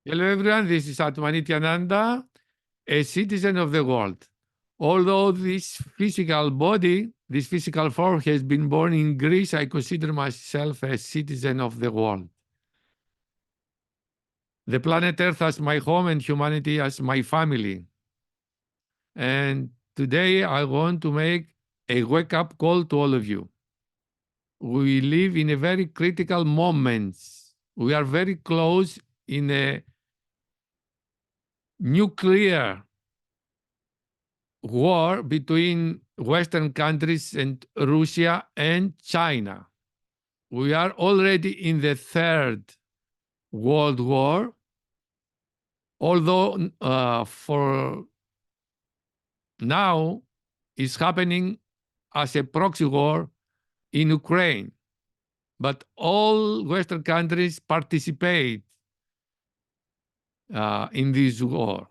Hello everyone, this is Atmanityananda, a citizen of the world. Although this physical body, this physical form has been born in Greece, I consider myself a citizen of the world. The planet Earth as my home and humanity as my family. And today I want to make a wake-up call to all of you. We live in a very critical moment. We are very close in a nuclear war between Western countries and Russia and China. We are already in the Third World War, although for now it's happening as a proxy war in Ukraine. But all Western countries participate in this war.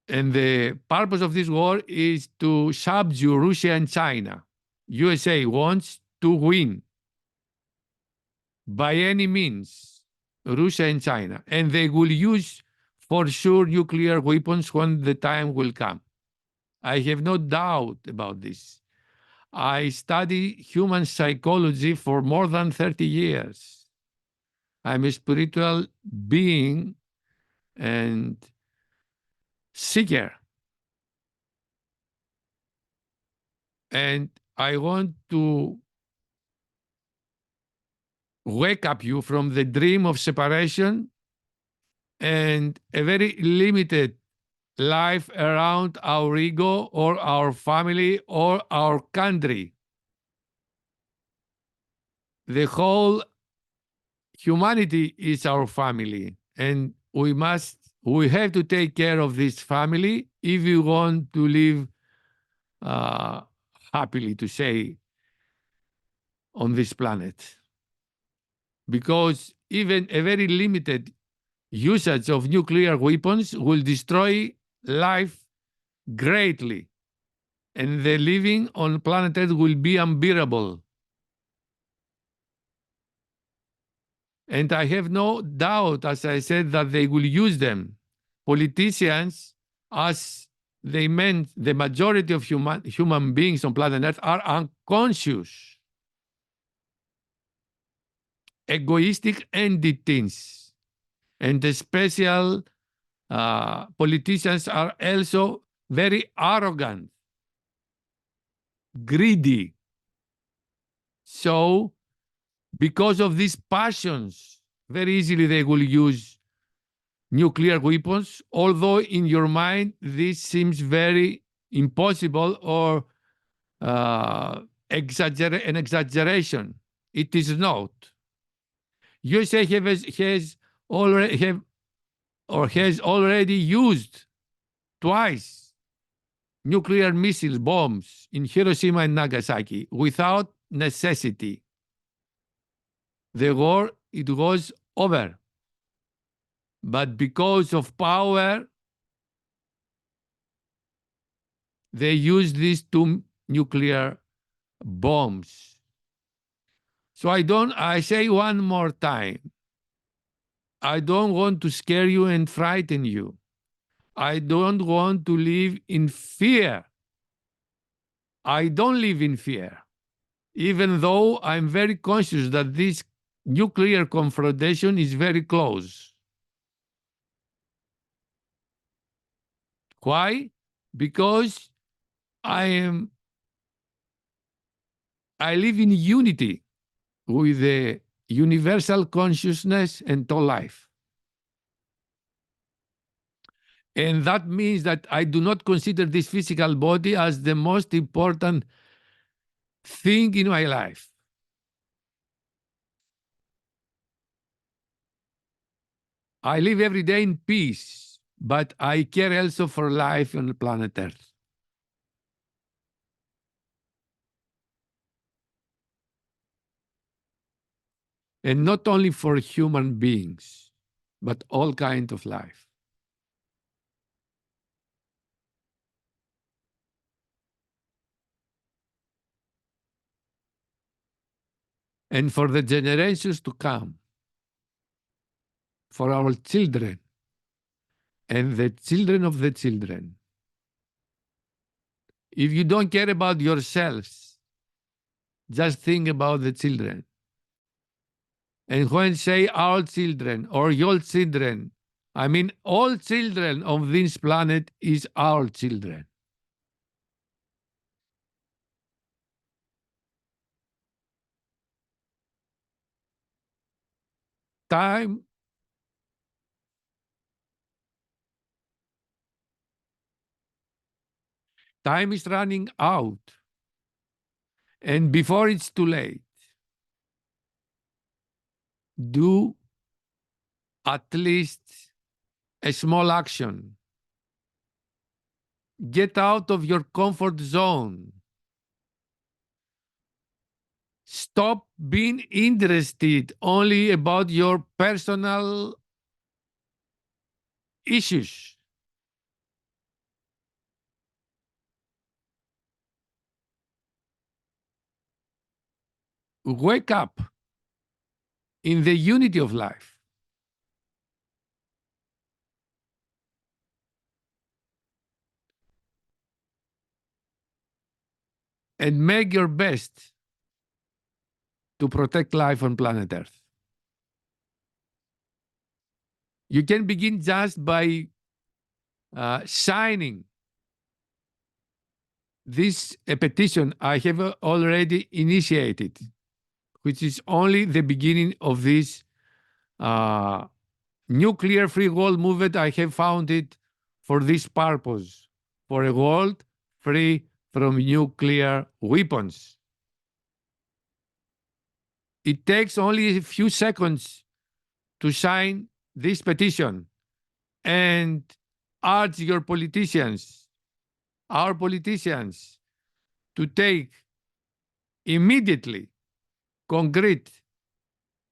And the purpose of this war is to subdue Russia and China. USA wants to win by any means, Russia and China, and they will use for sure nuclear weapons when the time will come. I have no doubt about this. I study human psychology for more than 30 years. I'm a spiritual being and seeker. And I want to wake up you from the dream of separation and a very limited life around our ego or our family or our country. The whole humanity is our family, and we have to take care of this family if we want to live happily, to say, on this planet. Because even a very limited usage of nuclear weapons will destroy life greatly, and the living on planet Earth will be unbearable. And I have no doubt, as I said, that they will use them. Politicians, as they meant the majority of human beings on planet Earth, are unconscious, egoistic entities. And the special politicians are also very arrogant, greedy. So, because of these passions, very easily they will use nuclear weapons, although in your mind this seems very impossible or an exaggeration. It is not. USA has already used twice nuclear missile bombs in Hiroshima and Nagasaki without necessity. The war, it was over. But because of power, they used these two nuclear bombs. So I say one more time, I don't want to scare you and frighten you. I don't want to live in fear. I don't live in fear, even though I'm very conscious that this nuclear confrontation is very close. Why? Because I live in unity with the universal consciousness and all life. And that means that I do not consider this physical body as the most important thing in my life. I live every day in peace, but I care also for life on the planet Earth. And not only for human beings, but all kinds of life. and for the generations to come, for our children and the children of the children. If you don't care about yourselves, just think about the children. And when say our children or your children, I mean all children of this planet is our children. Time is running out. And before it's too late, do at least a small action. Get out of your comfort zone. Stop being interested only about your personal issues. Wake up in the unity of life. And make your best to protect life on planet Earth. You can begin just by signing this petition I have already initiated, which is only the beginning of this nuclear free world movement I have founded for this purpose, for a world free from nuclear weapons. It takes only a few seconds to sign this petition and urge your politicians, our politicians, to take immediately concrete,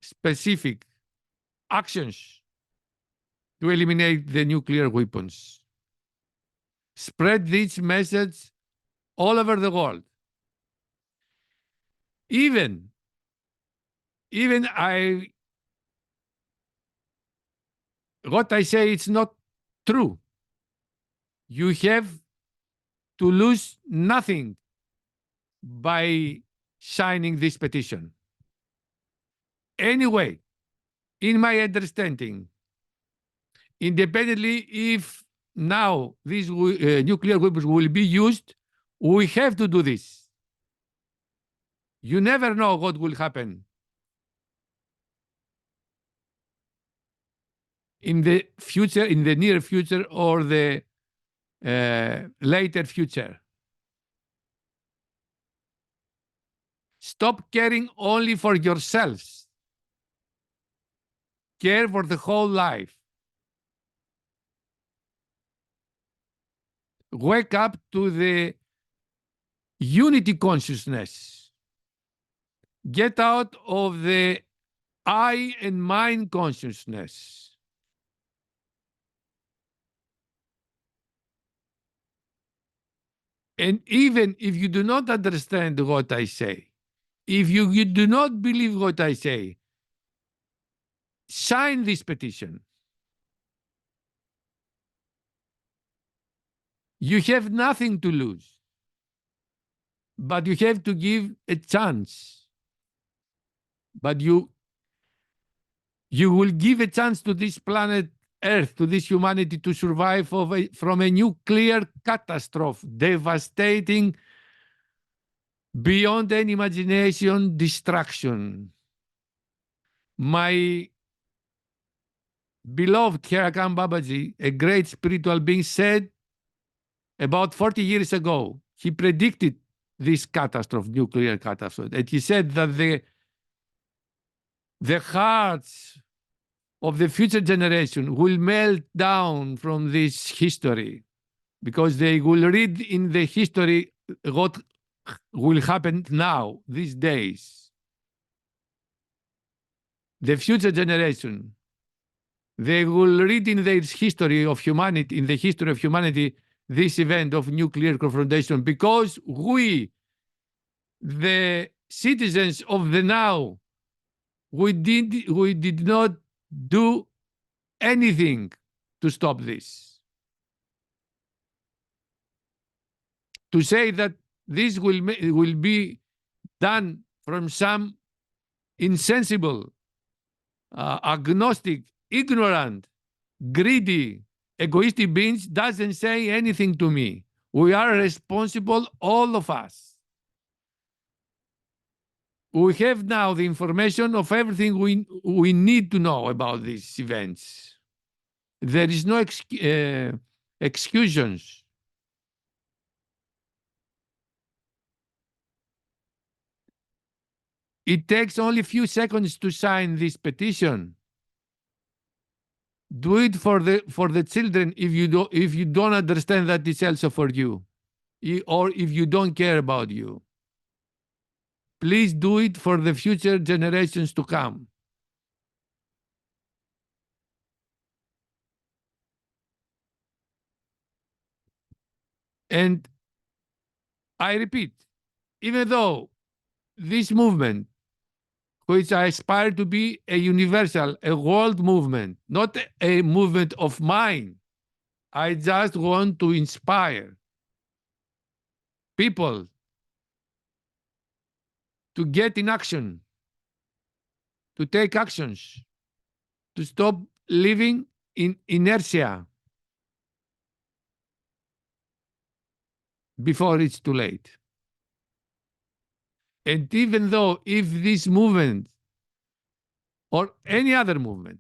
specific actions to eliminate the nuclear weapons. Spread this message all over the world. Even what I say it's not true. You have to lose nothing by signing this petition. Anyway, in my understanding, independently if now these nuclear weapons will be used, we have to do this. You never know what will happen in the future, in the near future, or the later future. Stop caring only for yourselves. Care for the whole life. Wake up to the unity consciousness. Get out of the I and mine consciousness. And even if you do not understand what I say, if you do not believe what I say, sign this petition. You have nothing to lose, but you have to give a chance. But you will give a chance to this planet Earth, to this humanity, to survive from a nuclear catastrophe, devastating beyond any imagination destruction. My beloved Hirakam Babaji, a great spiritual being, said about 40 years ago, he predicted this catastrophe, nuclear catastrophe, and he said that the hearts of the future generation will melt down from this history because they will read in the history what will happen now, these days. The future generation, they will read in their history of humanity, in the history of humanity, this event of nuclear confrontation, because we, the citizens of the now, we did not do anything to stop this. To say that this will be done from some insensible, agnostic, ignorant, greedy, egoistic beings doesn't say anything to me. We are responsible, all of us. We have now the information of everything we need to know about these events. There is no excuses. It takes only a few seconds to sign this petition. Do it for the children if you don't understand that it's also for you, or if you don't care about you. Please do it for the future generations to come. And I repeat, even though this movement, which I aspire to be a universal, a world movement, not a movement of mine, I just want to inspire people to get in action, to take actions, to stop living in inertia before it's too late. And even though if this movement or any other movement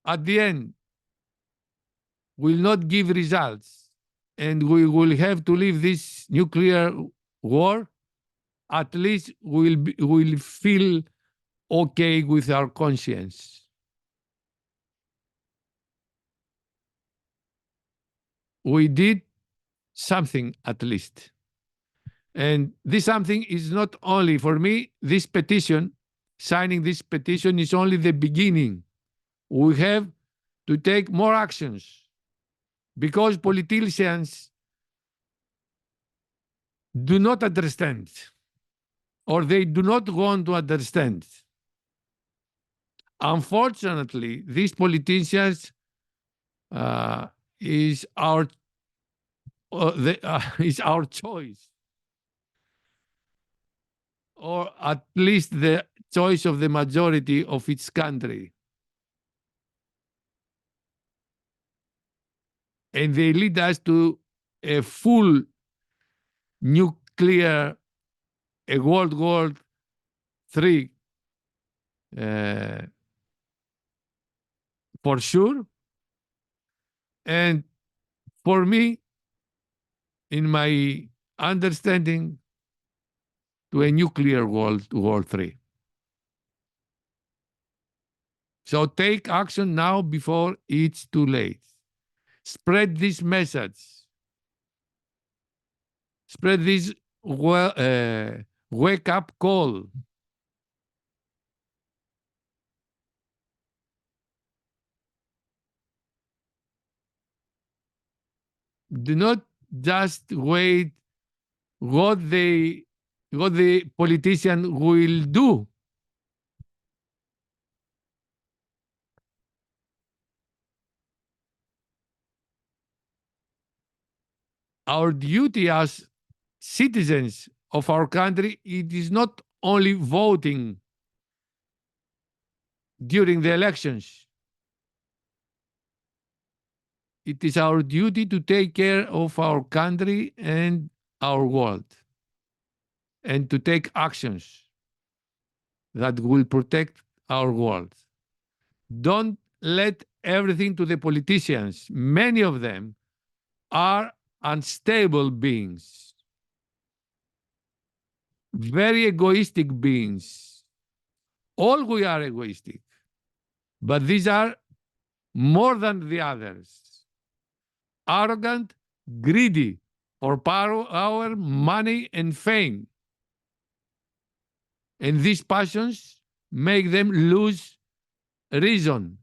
at the end will not give results and we will have to leave this nuclear war, at least we'll feel okay with our conscience. We did something at least. And this something is not only for me, this petition, signing this petition is only the beginning. We have to take more actions because politicians do not understand, or they do not want to understand. Unfortunately, these politicians is our choice, or at least the choice of the majority of its country. And they lead us to a full nuclear, a World War III, for sure. And for me, in my understanding, to a nuclear World War III. So take action now before it's too late. Spread this message. Spread this wake-up call. Do not just wait what the politician will do. Our duty as citizens of our country, it is not only voting during the elections. It is our duty to take care of our country and our world, and to take actions that will protect our world. Don't let everything to the politicians. Many of them are unstable beings, very egoistic beings. All we are egoistic, but these are more than the others. Arrogant, greedy for power, money, and fame. And these passions make them lose reason,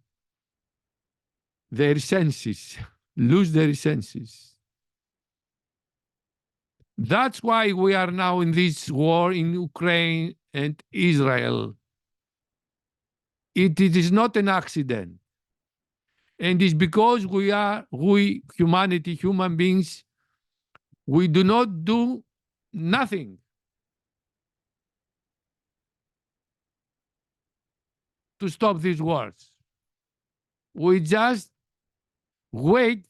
their senses, lose their senses. That's why we are now in this war in Ukraine and Israel. It is not an accident. And it's because we, humanity, human beings, we do not do nothing to stop these wars. We just wait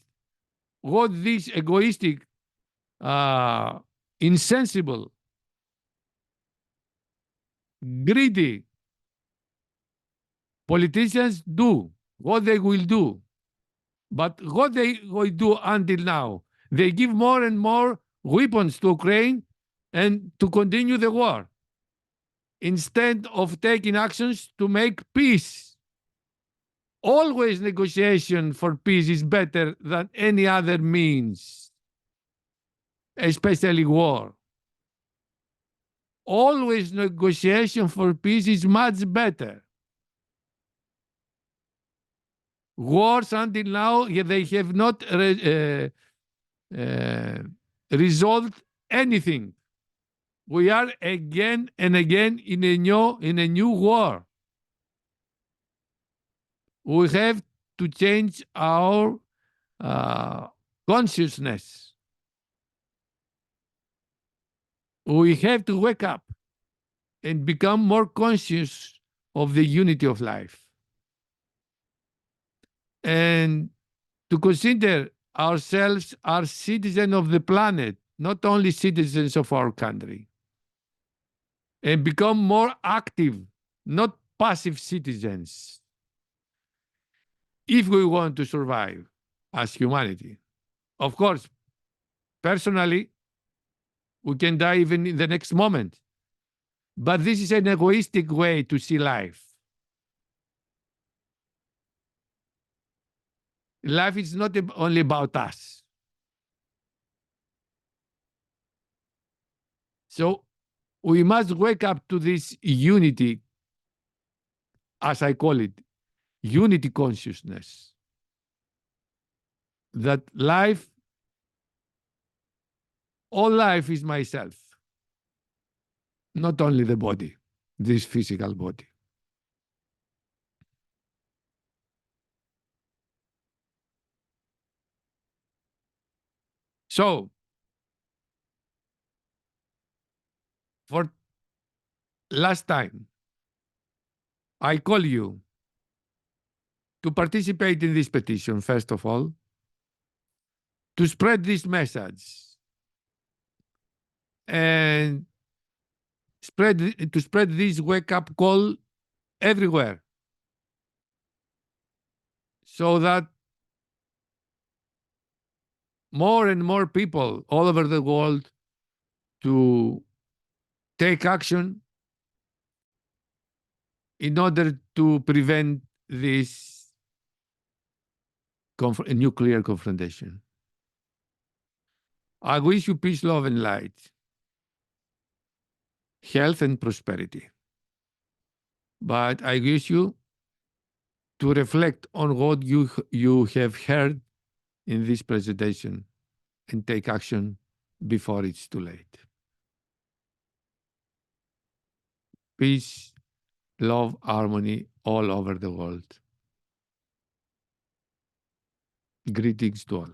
what these egoistic, insensible, greedy politicians do, what they will do. But what they will do until now, they give more and more weapons to Ukraine and to continue the war instead of taking actions to make peace. Always negotiation for peace is better than any other means, especially war. Always negotiation for peace is much better. Wars until now, they have not resolved anything. We are again and again in a new war. We have to change our consciousness. We have to wake up and become more conscious of the unity of life. And to consider ourselves as citizens of the planet, not only citizens of our country. And become more active, not passive citizens, if we want to survive as humanity. Of course, personally, we can die even in the next moment. But this is an egoistic way to see life. Life is not only about us. So we must wake up to this unity, as I call it, unity consciousness. That life, all life is myself. Not only the body, this physical body. So, for last time, I call you to participate in this petition, first of all, to spread this message and to spread this wake-up call everywhere so that more and more people all over the world to take action in order to prevent this nuclear confrontation. I wish you peace, love, and light, health and prosperity. But I wish you to reflect on what you have heard in this presentation and take action before it's too late. Peace, love, harmony all over the world. Greetings to all.